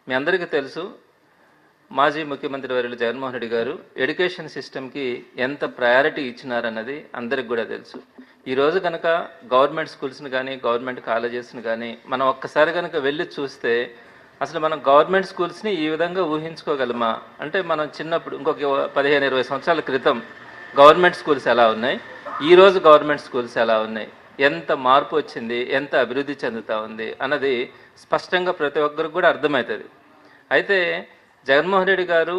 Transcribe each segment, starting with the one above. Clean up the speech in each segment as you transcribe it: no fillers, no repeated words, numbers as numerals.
మీ అందరికీ తెలుసు, మాజీ ముఖ్యమంత్రి వర్యులు జగన్మోహన్ రెడ్డి గారు ఎడ్యుకేషన్ సిస్టమ్కి ఎంత ప్రయారిటీ ఇచ్చినారన్నది అందరికి కూడా తెలుసు. ఈరోజు కనుక గవర్నమెంట్ స్కూల్స్ని కానీ గవర్నమెంట్ కాలేజెస్ని కానీ మనం ఒక్కసారి కనుక వెళ్ళి చూస్తే అసలు మనం గవర్నమెంట్ స్కూల్స్ని ఈ విధంగా ఊహించుకోగలమా అంటే, మనం చిన్నప్పుడు ఇంకొక 15-20 సంవత్సరాల క్రితం గవర్నమెంట్ స్కూల్స్ ఎలా ఉన్నాయి, ఈరోజు గవర్నమెంట్ స్కూల్స్ ఎలా ఉన్నాయి, ఎంత మార్పు వచ్చింది, ఎంత అభివృద్ధి చెందుతూ ఉంది అన్నది స్పష్టంగా ప్రతి ఒక్కరికి కూడా అర్థమవుతుంది. అయితే జగన్మోహన్ రెడ్డి గారు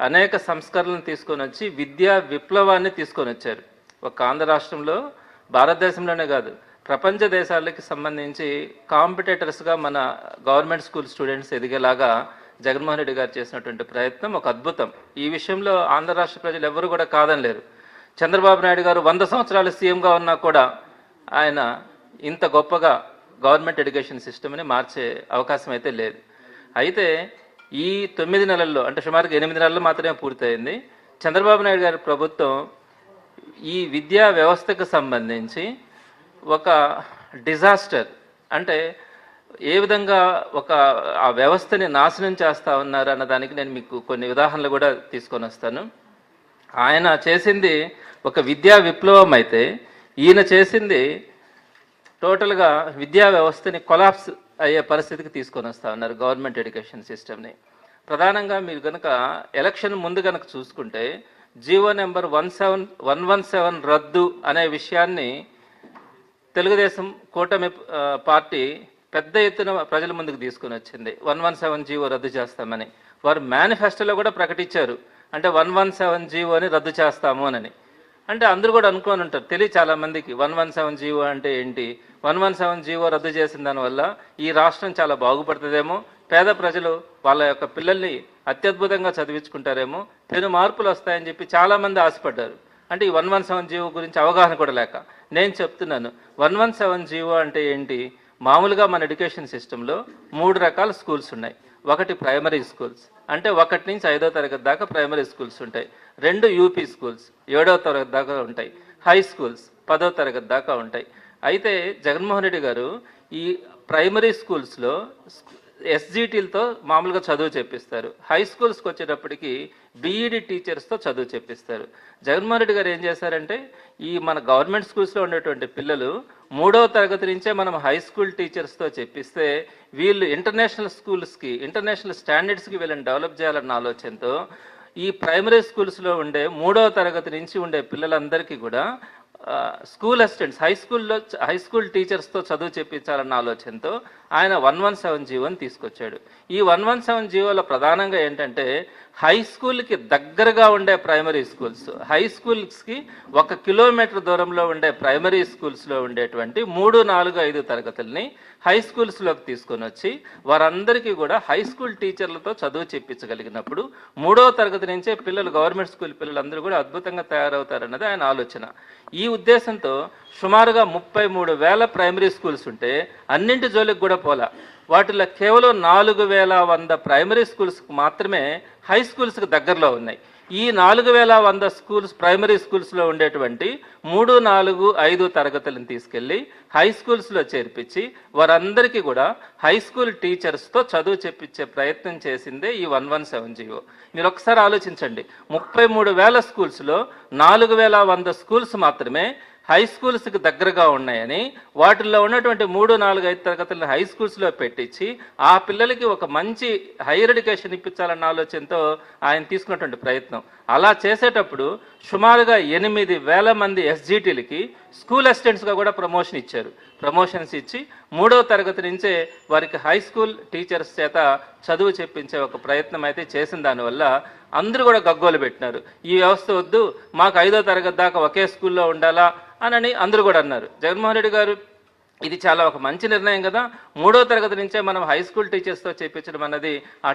అనేక సంస్కరణలను తీసుకొని వచ్చి విద్యా విప్లవాన్ని తీసుకొని వచ్చారు. ఒక ఆంధ్ర రాష్ట్రంలో, భారతదేశంలోనే కాదు ప్రపంచ దేశాలకి సంబంధించి కాంపిటేటర్స్గా మన గవర్నమెంట్ స్కూల్ స్టూడెంట్స్ ఎదిగేలాగా జగన్మోహన్ రెడ్డి గారు చేసినటువంటి ప్రయత్నం ఒక అద్భుతం. ఈ విషయంలో ఆంధ్ర రాష్ట్ర ప్రజలు ఎవరు కూడా కాదనలేరు. చంద్రబాబు నాయుడు గారు 100 సంవత్సరాలు సీఎంగా ఉన్నా కూడా ఆయన ఇంత గొప్పగా గవర్నమెంట్ ఎడ్యుకేషన్ సిస్టమ్ని మార్చే అవకాశం అయితే లేదు. అయితే ఈ 9 నెలల్లో, అంటే సుమారుగా 8 నెలలు మాత్రమే పూర్తయింది, చంద్రబాబు నాయుడు గారి ప్రభుత్వం ఈ విద్యా వ్యవస్థకు సంబంధించి ఒక డిజాస్టర్, అంటే ఏ విధంగా ఆ వ్యవస్థని నాశనం చేస్తూ ఉన్నారు అన్న దానికి నేను మీకు కొన్ని ఉదాహరణలు కూడా తీసుకొని వస్తాను. ఆయన చేసింది ఒక విద్యా విప్లవం అయితే, ఈయన చేసింది టోటల్గా విద్యా వ్యవస్థని కొలాప్స్ అయ్యే పరిస్థితికి తీసుకొని వస్తూ ఉన్నారు గవర్నమెంట్ ఎడ్యుకేషన్ సిస్టమ్ని. ప్రధానంగా మీరు కనుక ఎలక్షన్ ముందు కనుక చూసుకుంటే జీవో నెంబర్ 117 రద్దు అనే విషయాన్ని తెలుగుదేశం కూటమి పార్టీ పెద్ద ఎత్తున ప్రజల ముందుకు తీసుకుని వచ్చింది. 117 జీవో రద్దు చేస్తామని వారు మేనిఫెస్టోలో కూడా ప్రకటించారు. అంటే 117 జీవోని రద్దు చేస్తాము అని. అంటే అందరూ కూడా అనుకోని ఉంటారు, తెలియ చాలామందికి 117 జీవో అంటే ఏంటి, 117 జీవో రద్దు చేసిన దానివల్ల ఈ రాష్ట్రం చాలా బాగుపడుతుందేమో, పేద ప్రజలు వాళ్ళ యొక్క పిల్లల్ని అత్యద్భుతంగా చదివించుకుంటారేమో, పెను మార్పులు వస్తాయని చెప్పి చాలామంది ఆశపడ్డారు. అంటే ఈ 117 జీవో గురించి అవగాహన కూడా లేక నేను చెప్తున్నాను. 117 జీవో అంటే ఏంటి, మామూలుగా మన ఎడ్యుకేషన్ సిస్టంలో 3 రకాల స్కూల్స్ ఉన్నాయి. ఒకటి ప్రైమరీ స్కూల్స్, అంటే 1 నుంచి 5వ తరగతి దాకా ప్రైమరీ స్కూల్స్ ఉంటాయి. 2 యూపీ స్కూల్స్ 7వ తరగతి దాకా ఉంటాయి. హై స్కూల్స్ 10వ తరగతి దాకా ఉంటాయి. అయితే జగన్మోహన్ రెడ్డి గారు ఈ ప్రైమరీ స్కూల్స్లో ఎస్జిటీలతో మామూలుగా చదువు చెప్పిస్తారు. హై స్కూల్స్కి వచ్చేటప్పటికి బీఈడి టీచర్స్తో చదువు చెప్పిస్తారు. జగన్మోహన్ రెడ్డి గారు ఏం చేశారంటే, ఈ మన గవర్నమెంట్ స్కూల్స్లో ఉండేటువంటి పిల్లలు 3వ తరగతి నుంచే మనం హై స్కూల్ టీచర్స్తో చెప్పిస్తే వీళ్ళు ఇంటర్నేషనల్ స్కూల్స్కి, ఇంటర్నేషనల్ స్టాండర్డ్స్కి వీళ్ళని డెవలప్ చేయాలన్న ఆలోచనతో ఈ ప్రైమరీ స్కూల్స్లో ఉండే 3వ తరగతి నుంచి ఉండే పిల్లలందరికీ కూడా స్కూల్ అసిస్టెంట్స్, హై స్కూల్ టీచర్స్తో చదువు చెప్పించాలన్న ఆలోచనతో ఆయన 117 జీవోని తీసుకొచ్చాడు. ఈ 117 జీవోలో ప్రధానంగా ఏంటంటే, హై స్కూల్కి దగ్గరగా ఉండే ప్రైమరీ స్కూల్స్, హై స్కూల్స్కి 1 కిలోమీటర్ దూరంలో ఉండే ప్రైమరీ స్కూల్స్లో ఉండేటువంటి 3, 4, 5 తరగతుల్ని హై స్కూల్స్లోకి తీసుకొని వచ్చి వారందరికీ కూడా హై స్కూల్ టీచర్లతో చదువు చెప్పించగలిగినప్పుడు 3వ తరగతి నుంచే పిల్లలు, గవర్నమెంట్ స్కూల్ పిల్లలందరూ కూడా అద్భుతంగా తయారవుతారన్నది ఆయన ఆలోచన. ఈ ఉద్దేశంతో సుమారుగా 33,000 ప్రైమరీ స్కూల్స్ ఉంటే అన్నింటి జోలికి కూడా పోలా. వాటిలో కేవలం 4,100 ప్రైమరీ స్కూల్స్కి మాత్రమే హై స్కూల్స్కి దగ్గరలో ఉన్నాయి. ఈ 4,100 స్కూల్స్, ప్రైమరీ స్కూల్స్లో ఉండేటువంటి 3, 4, 5 తరగతులను తీసుకెళ్ళి హై స్కూల్స్లో చేర్పించి వారందరికీ కూడా హై స్కూల్ టీచర్స్తో చదువు చెప్పించే ప్రయత్నం చేసిందే ఈ 117 జీవో. మీరు ఒకసారి ఆలోచించండి, 33,000 స్కూల్స్లో 4,100 స్కూల్స్ మాత్రమే హై స్కూల్స్కి దగ్గరగా ఉన్నాయని, వాటిల్లో ఉన్నటువంటి 3, 4, 5 తరగతులను హై స్కూల్స్లో పెట్టించి ఆ పిల్లలకి ఒక మంచి హైయర్ ఎడ్యుకేషన్ ఇప్పించాలన్న ఆలోచనతో ఆయన తీసుకున్నటువంటి ప్రయత్నం. అలా చేసేటప్పుడు సుమారుగా 8,000 మంది ఎస్జిటీలకి స్కూల్ అసిస్టెంట్స్గా కూడా ప్రమోషన్ ఇచ్చారు. ప్రమోషన్స్ ఇచ్చి 3వ తరగతి నుంచే వారికి హై స్కూల్ టీచర్స్ చేత చదువు చెప్పించే ఒక ప్రయత్నం అయితే చేసిన దానివల్ల అందరూ కూడా గగ్గోలు పెట్టినారు. ఈ వ్యవస్థ వద్దు, మాకు 5వ తరగతి దాకా ఒకే స్కూల్లో ఉండాలా అని అందరూ కూడా అన్నారు. జగన్మోహన్ రెడ్డి గారు ఇది చాలా ఒక మంచి నిర్ణయం కదా, 3వ తరగతి నుంచే మనం హై స్కూల్ టీచర్స్తో చేయించడం అన్నది ఆ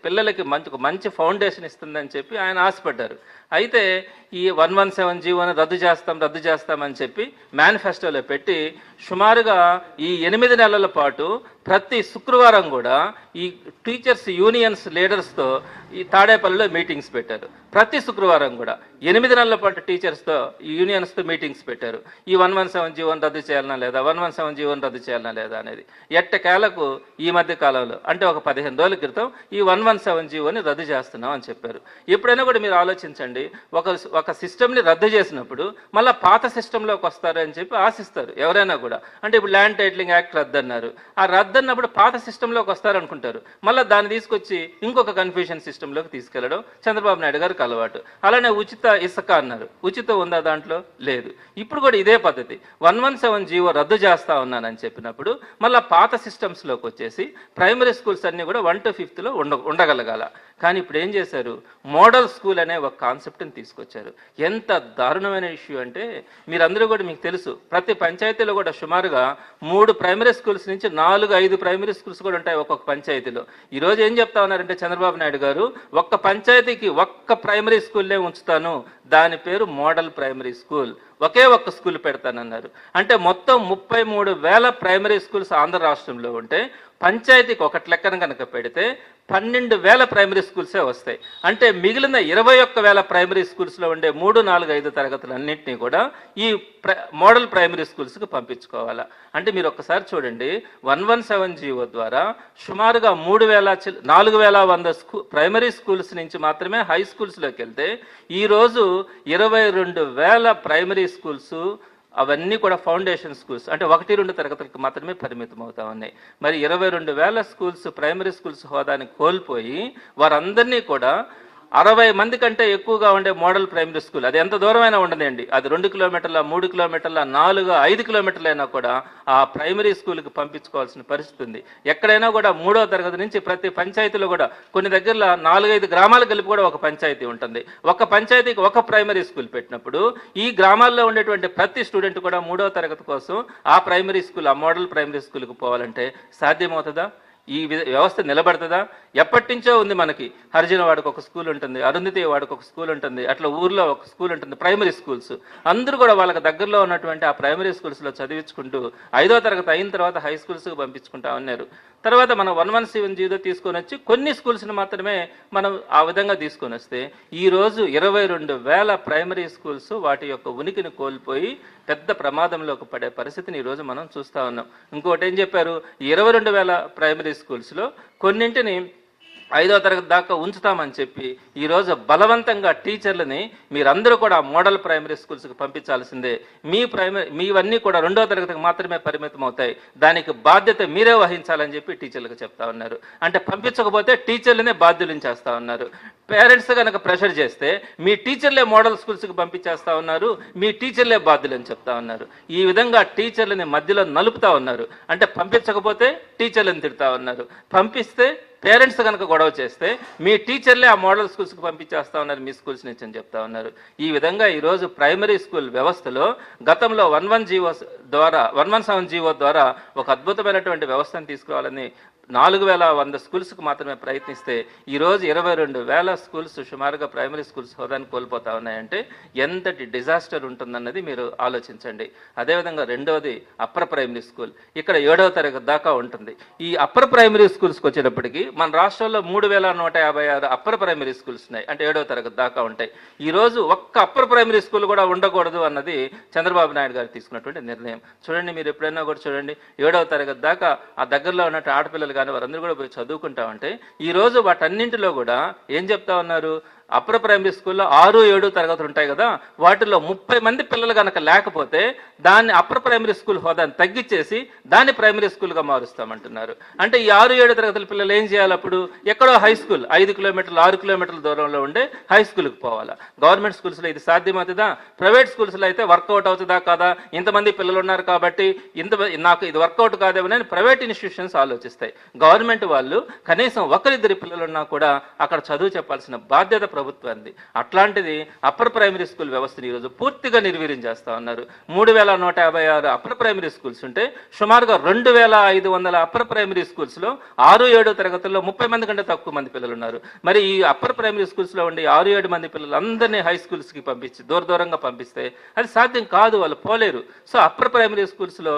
పిల్లలకి మంచి ఫౌండేషన్ ఇస్తుందని చెప్పి ఆయన ఆశపడ్డారు. అయితే ఈ 117 జీవోని రద్దు చేస్తామని చెప్పి మేనిఫెస్టోలో పెట్టి సుమారుగా ఈ 8 నెలల పాటు ప్రతి శుక్రవారం కూడా ఈ టీచర్స్ యూనియన్స్ లీడర్స్తో ఈ తాడేపల్లిలో మీటింగ్స్ పెట్టారు. ప్రతి శుక్రవారం కూడా 8 నెలల పాటు టీచర్స్తో, యూనియన్స్తో మీటింగ్స్ పెట్టారు. ఈ 117 జీవోని రద్దు చేయాలన్నా లేదా, 117 జీవోని రద్దు చేయాలన్నా లేదా అనేది. ఎట్టకేలకు ఈ మధ్య కాలంలో అంటే ఒక 15 రోజుల క్రితం ఈ 117 జీవోని రద్దు చేస్తున్నాం అని చెప్పారు. ఎప్పుడైనా కూడా మీరు ఆలోచించండి, ఒక సిస్టమ్ని రద్దు చేసినప్పుడు మళ్ళీ పాత సిస్టంలోకి వస్తారు అని చెప్పి ఆశిస్తారు ఎవరైనా కూడా. అంటే ఇప్పుడు ల్యాండ్ టైటిలింగ్ యాక్ట్ రద్దు అన్నారు, ఆ రద్దు అన్నప్పుడు పాత సిస్టంలోకి వస్తారనుకుంటారు, మళ్ళీ దాన్ని తీసుకొచ్చి ఇంకొక కన్ఫ్యూషన్ సిస్టంలోకి తీసుకెళ్లడం చంద్రబాబు నాయుడు గారికి అలవాటు. అలానే ఉచిత ఇసుక అన్నారు, ఉచితం ఉందా దాంట్లో? లేదు. ఇప్పుడు కూడా ఇదే పద్ధతి. 117 జీవో రద్దు చేస్తా ఉన్నానని చెప్పినప్పుడు మళ్ళీ పాత సిస్టమ్స్లోకి వచ్చేసి ప్రైమరీ స్కూల్స్ అన్నీ కూడా 1 to 5th ఉండగలగాల. కానీ ఇప్పుడు ఏం చేశారు, మోడల్ స్కూల్ అనే ఒక కాన్సెప్ట్ని తీసుకొచ్చారు. ఎంత దారుణమైన ఇష్యూ అంటే మీరందరూ కూడా మీకు తెలుసు, ప్రతి పంచాయతీలో కూడా సుమారుగా 3 ప్రైమరీ స్కూల్స్ నుంచి 4-5 ప్రైమరీ స్కూల్స్ కూడా ఉంటాయి ఒక్కొక్క పంచాయతీలో. ఈరోజు ఏం చెప్తా ఉన్నారంటే చంద్రబాబు నాయుడు గారు, ఒక్క పంచాయతీకి ఒక్క ప్రైమరీ స్కూల్లే ఉంచుతాను, దాని పేరు మోడల్ ప్రైమరీ స్కూల్, ఒకే ఒక్క స్కూల్ పెడతానన్నారు. అంటే మొత్తం 33,000 ప్రైమరీ స్కూల్స్ ఆంధ్ర రాష్ట్రంలో ఉంటే పంచాయతీకి ఒకటి లెక్కన కనుక పెడితే 12,000 ప్రైమరీ స్కూల్సే వస్తాయి. అంటే మిగిలిన 21,000 ప్రైమరీ స్కూల్స్లో ఉండే 3, 4, 5 తరగతులన్నింటినీ కూడా ఈ మోడల్ ప్రైమరీ స్కూల్స్కి పంపించుకోవాలా. అంటే మీరు ఒక్కసారి చూడండి, 117 జీవో ద్వారా సుమారుగా 4,100 ప్రైమరీ స్కూల్స్ నుంచి మాత్రమే హై స్కూల్స్లోకి వెళ్తే ఈరోజు 22,000 ప్రైమరీ స్కూల్స్ అవన్నీ కూడా ఫౌండేషన్ స్కూల్స్ అంటే 1-2 తరగతులకు మాత్రమే పరిమితం అవుతా ఉన్నాయి. మరి 22,000 స్కూల్స్ ప్రైమరీ స్కూల్స్ హోదాని కోల్పోయి వారందరినీ కూడా 60 మంది కంటే ఎక్కువగా ఉండే మోడల్ ప్రైమరీ స్కూల్, అది ఎంత దూరమైనా ఉండదండి, అది 2 కిలోమీటర్ల, 3 కిలోమీటర్ల, 4, 5 కిలోమీటర్లైనా కూడా ఆ ప్రైమరీ స్కూల్కి పంపించుకోవాల్సిన పరిస్థితి ఉంది. ఎక్కడైనా కూడా 3వ తరగతి నుంచి ప్రతి పంచాయతీలో కూడా కొన్ని దగ్గరలో 4-5 గ్రామాలు కలిపి కూడా ఒక పంచాయతీ ఉంటుంది. ఒక పంచాయతీకి ఒక ప్రైమరీ స్కూల్ పెట్టినప్పుడు ఈ గ్రామాల్లో ఉండేటువంటి ప్రతి స్టూడెంట్ కూడా 3వ తరగతి కోసం ఆ ప్రైమరీ స్కూల్, ఆ మోడల్ ప్రైమరీ స్కూల్కి పోవాలంటే సాధ్యమవుతుందా? ఈ వ్యవస్థ నిలబడుతుందా? ఎప్పటి నుంచో ఉంది మనకి. హరిజన వాడికి ఒక స్కూల్ ఉంటుంది, అరుంధతి వాడికి ఒక స్కూల్ ఉంటుంది, అట్లా ఊర్లో ఒక స్కూల్ ఉంటుంది, ప్రైమరీ స్కూల్స్. అందరూ కూడా వాళ్ళకి దగ్గరలో ఉన్నటువంటి ఆ ప్రైమరీ స్కూల్స్లో చదివించుకుంటూ 5వ తరగతి అయిన తర్వాత హై స్కూల్స్కి పంపించుకుంటా ఉన్నారు. తర్వాత మనం 117 జీవో తీసుకొని వచ్చి కొన్ని స్కూల్స్ని మాత్రమే మనం ఆ విధంగా తీసుకొని వస్తే ఈరోజు 22,000 ప్రైమరీ స్కూల్స్ వాటి యొక్క ఉనికిని కోల్పోయి పెద్ద ప్రమాదంలోకి పడే పరిస్థితిని ఈరోజు మనం చూస్తూ ఉన్నాం. ఇంకోటి ఏం చెప్పారు, 22,000 ప్రైమరీ స్కూల్స్లో కొన్నింటిని 5వ తరగతి దాకా ఉంచుతామని చెప్పి ఈరోజు బలవంతంగా టీచర్లని మీరందరూ కూడా మోడల్ ప్రైమరీ స్కూల్స్కి పంపించాల్సిందే, మీవన్నీ కూడా 2వ తరగతికి మాత్రమే పరిమితం అవుతాయి, దానికి బాధ్యత మీరే వహించాలని చెప్పి టీచర్లకు చెప్తా ఉన్నారు. అంటే పంపించకపోతే టీచర్లనే బాధ్యులను చేస్తూ ఉన్నారు. పేరెంట్స్ కనుక ప్రెషర్ చేస్తే మీ టీచర్లే మోడల్ స్కూల్స్కి పంపించేస్తా ఉన్నారు, మీ టీచర్లే బాధ్యులని చెప్తా ఉన్నారు. ఈ విధంగా టీచర్లని మధ్యలో నలుపుతా ఉన్నారు. అంటే పంపించకపోతే టీచర్లను తిడతా ఉన్నారు, పంపిస్తే పేరెంట్స్ కనుక గొడవ చేస్తే మీ టీచర్లే ఆ మోడల్ స్కూల్స్కి పంపించేస్తా ఉన్నారు మీ స్కూల్స్ నుంచి అని చెప్తా ఉన్నారు. ఈ విధంగా ఈరోజు ప్రైమరీ స్కూల్ వ్యవస్థలో గతంలో 117 జీవో ద్వారా ఒక అద్భుతమైనటువంటి వ్యవస్థను తీసుకురావాలని 4,100 స్కూల్స్కి మాత్రమే ప్రయత్నిస్తే ఈరోజు 22,000 స్కూల్స్ సుమారుగా ప్రైమరీ స్కూల్స్ హోదాన్ని కోల్పోతా ఉన్నాయంటే ఎంతటి డిజాస్టర్ ఉంటుందన్నది మీరు ఆలోచించండి. అదేవిధంగా రెండవది అప్పర్ ప్రైమరీ స్కూల్, ఇక్కడ 7వ తరగతి దాకా ఉంటుంది. ఈ అప్పర్ ప్రైమరీ స్కూల్స్కి వచ్చేటప్పటికి మన రాష్ట్రంలో 3,156 అప్పర్ ప్రైమరీ స్కూల్స్ ఉన్నాయి, అంటే 7వ తరగతి దాకా ఉంటాయి. ఈరోజు ఒక్క అప్పర్ ప్రైమరీ స్కూల్ కూడా ఉండకూడదు అన్నది చంద్రబాబు నాయుడు గారు తీసుకున్నటువంటి నిర్ణయం. చూడండి, మీరు ఎప్పుడైనా కూడా చూడండి, 7వ తరగతి దాకా ఆ దగ్గరలో ఉన్నట్టు ఆడపిల్లలు కానీ వారందరూ కూడా పోయి చదువుకుంటామంటే ఈరోజు వాటన్నింటిలో కూడా ఏం చెప్తా ఉన్నారు, అప్పర్ ప్రైమరీ స్కూల్లో 6, 7 తరగతులు ఉంటాయి కదా, వాటిల్లో 30 మంది పిల్లలు కనుక లేకపోతే దాన్ని అప్పర్ ప్రైమరీ స్కూల్ హోదాన్ని తగ్గించేసి దాన్ని ప్రైమరీ స్కూల్గా మారుస్తామంటున్నారు. అంటే ఈ 6, 7 తరగతుల పిల్లలు ఏం చేయాలి? అప్పుడు ఎక్కడో హై స్కూల్ 5 కిలోమీటర్లు, 6 కిలోమీటర్ల దూరంలో ఉండే హై స్కూల్కి పోవాలా. గవర్నమెంట్ స్కూల్స్లో ఇది సాధ్యమవుతుందా? ప్రైవేట్ స్కూల్స్లో అయితే వర్కౌట్ అవుతుందా కాదా? ఇంతమంది పిల్లలు ఉన్నారు కాబట్టి నాకు ఇది వర్కౌట్ కాదేమని ప్రైవేట్ ఇన్స్టిట్యూషన్స్ ఆలోచిస్తాయి. గవర్నమెంట్ వాళ్ళు కనీసం 1-2 పిల్లలు ఉన్నా కూడా అక్కడ చదువు చెప్పాల్సిన బాధ్యత ప్రభుత్వాన్ని. అట్లాంటిది అప్పర్ ప్రైమరీ స్కూల్ వ్యవస్థను ఈరోజు పూర్తిగా నిర్వీర్యం చేస్తా ఉన్నారు. 3,156 అప్పర్ ప్రైమరీ స్కూల్స్ ఉంటే సుమారుగా 2,500 అప్పర్ ప్రైమరీ స్కూల్స్లో 6, 7 తరగతుల్లో 30 మంది కంటే తక్కువ మంది పిల్లలు ఉన్నారు. మరి ఈ అప్పర్ ప్రైమరీ స్కూల్స్లో ఉండి 6, 7 మంది పిల్లలు అందరినీ హై స్కూల్స్కి పంపించి దూరంగా పంపిస్తే అది సాధ్యం కాదు, వాళ్ళు పోలేరు. సో అప్పర్ ప్రైమరీ స్కూల్స్లో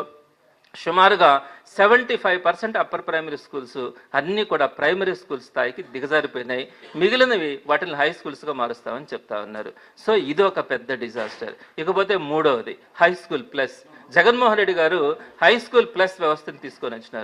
సుమారుగా 75% అప్పర్ ప్రైమరీ స్కూల్స్ అన్నీ కూడా ప్రైమరీ స్కూల్ స్థాయికి దిగజారిపోయినాయి. మిగిలినవి వాటిని హై స్కూల్స్గా మారుస్తామని చెప్తా ఉన్నారు. సో ఇది ఒక పెద్ద డిజాస్టర్. ఇకపోతే మూడవది high school plus. Jaganmohan Reddy గారు హై స్కూల్ ప్లస్ వ్యవస్థను తీసుకొని వచ్చినారు.